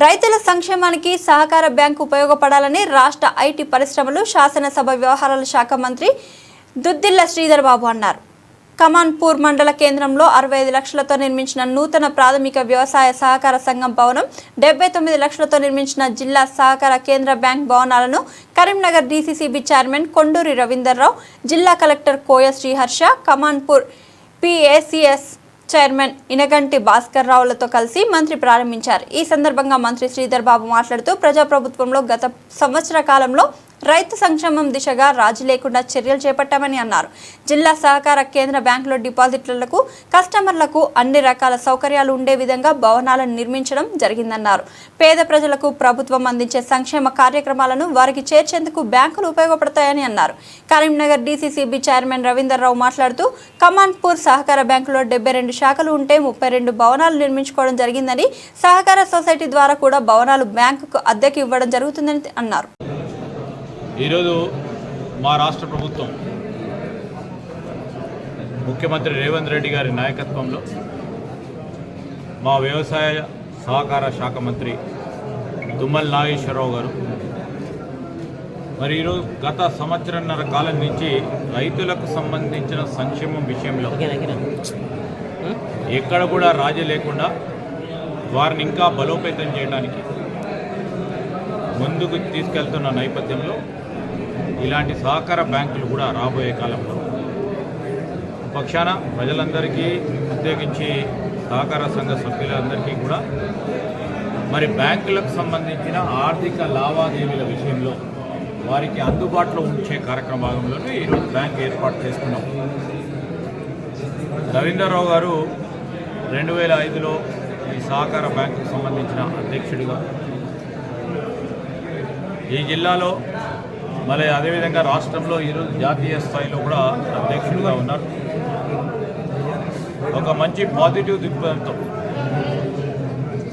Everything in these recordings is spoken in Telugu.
రైతుల సంక్షేమానికి సహకార బ్యాంకు ఉపయోగపడాలని రాష్ట్ర ఐటీ పరిశ్రమలు శాసనసభ వ్యవహారాల శాఖ మంత్రి దుద్దిల్ల శ్రీధర్ బాబు అన్నారు. కమాన్పూర్ మండల కేంద్రంలో 65 లక్షలతో నిర్మించిన నూతన ప్రాథమిక వ్యవసాయ సహకార సంఘం భవనం, 79 లక్షలతో నిర్మించిన జిల్లా సహకార కేంద్ర బ్యాంక్ భవనాలను కరీంనగర్ డీసీసీబీ చైర్మన్ కొండూరి రవీందర్రావు, జిల్లా కలెక్టర్ కోయ శ్రీహర్ష, కమాన్పూర్ పీఏసీఎస్ చైర్మన్ ఇనగంటి భాస్కర్ రావులతో కలిసి మంత్రి ప్రారంభించారు. ఈ సందర్భంగా మంత్రి శ్రీధర్ బాబు మాట్లాడుతూ ప్రజాప్రభుత్వంలో గత సంవత్సర కాలంలో రైతు సంక్షేమం దిశగా రాజీ లేకుండా చర్యలు చేపట్టామని అన్నారు. జిల్లా సహకార కేంద్ర బ్యాంకులో డిపాజిట్లకు కస్టమర్లకు అన్ని రకాల సౌకర్యాలు ఉండే విధంగా భవనాలను నిర్మించడం జరిగిందన్నారు. పేద ప్రజలకు ప్రభుత్వం అందించే సంక్షేమ కార్యక్రమాలను వారికి చేర్చేందుకు బ్యాంకులు ఉపయోగపడతాయని అన్నారు. కరీంనగర్ డీసీసీబీ చైర్మన్ రవీందర్రావు మాట్లాడుతూ కమాన్పూర్ సహకార బ్యాంకులో 72 శాఖలు ఉంటే 32 భవనాలు నిర్మించుకోవడం జరిగిందని, సహకార సొసైటీ ద్వారా కూడా భవనాలు బ్యాంకుకు అద్దెకు ఇవ్వడం జరుగుతుందని అన్నారు. ఈరోజు మా రాష్ట్ర ప్రభుత్వం ముఖ్యమంత్రి రేవంత్ రెడ్డి గారి నాయకత్వంలో మా వ్యవసాయ సహకార శాఖ మంత్రి తుమ్మల నాగేశ్వరరావు గారు మరి ఈరోజు గత సంవత్సరన్నర కాలం నుంచి రైతులకు సంబంధించిన సంక్షేమం విషయంలో ఎక్కడ కూడా రాజీ లేకుండా వారిని ఇంకా బలోపేతం చేయడానికి ముందుకు తీసుకెళ్తున్న నేపథ్యంలో ఇలాంటి సహకార బ్యాంకులు కూడా రాబోయే కాలంలో పక్షాన ప్రజలందరికీ, ప్రత్యేకించి సహకార సంఘ సభ్యులందరికీ కూడా మరి బ్యాంకులకు సంబంధించిన ఆర్థిక లావాదేవీల విషయంలో వారికి అందుబాటులో ఉంచే కార్యక్రమంలోనే ఈరోజు బ్యాంక్ ఏర్పాటు చేసుకున్నాం. రవీంద్రరావు గారు 2005లో ఈ సహకార బ్యాంకుకు సంబంధించిన అధ్యక్షుడిగా ఈ జిల్లాలో, మరి అదేవిధంగా రాష్ట్రంలో ఈరోజు జాతీయ స్థాయిలో కూడా అధ్యక్షుడిగా ఉన్నారు. ఒక మంచి పాజిటివ్ దృక్పథంతో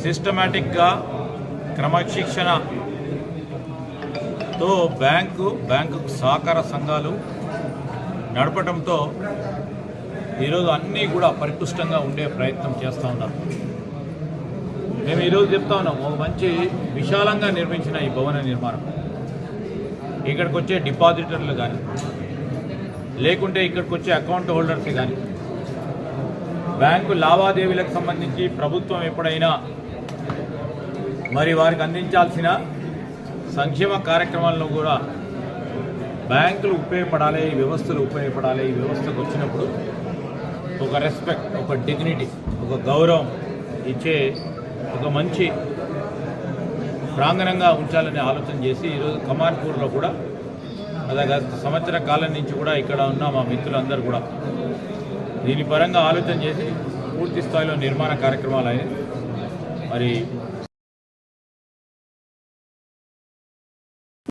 సిస్టమేటిక్గా క్రమశిక్షణతో బ్యాంకు సహకార సంఘాలు నడపడంతో ఈరోజు అన్నీ కూడా పరిపుష్టంగా ఉండే ప్రయత్నం చేస్తూ ఉన్నారు. మేము ఈరోజు చెప్తా ఉన్నాం, ఒక మంచి విశాలంగా నిర్మించిన ఈ భవన నిర్మాణం ఇక్కడికి వచ్చే డిపాజిటర్లు కానీ, లేకుంటే ఇక్కడికి వచ్చే అకౌంట్ హోల్డర్స్ కానీ, బ్యాంకు లావాదేవీలకు సంబంధించి ప్రభుత్వం ఎప్పుడైనా మరి వారికి అందించాల్సిన సంక్షేమ కార్యక్రమాల్లో కూడా బ్యాంకులు ఉపయోగపడాలి, ఈ వ్యవస్థలు ఉపయోగపడాలి. ఈ వ్యవస్థకు వచ్చినప్పుడు ఒక రెస్పెక్ట్, ఒక డిగ్నిటీ, ఒక గౌరవం ఇచ్చే ఒక మంచి ప్రాంగణంగా ఉంచాలని ఆలోచన చేసి ఈరోజు కమాన్పూర్లో కూడా గత సంవత్సర కాలం నుంచి కూడా ఇక్కడ ఉన్న మా మిత్రులందరూ కూడా దీని పరంగా ఆలోచన చేసి పూర్తి స్థాయిలో నిర్మాణ కార్యక్రమాలు అయినాయి. మరి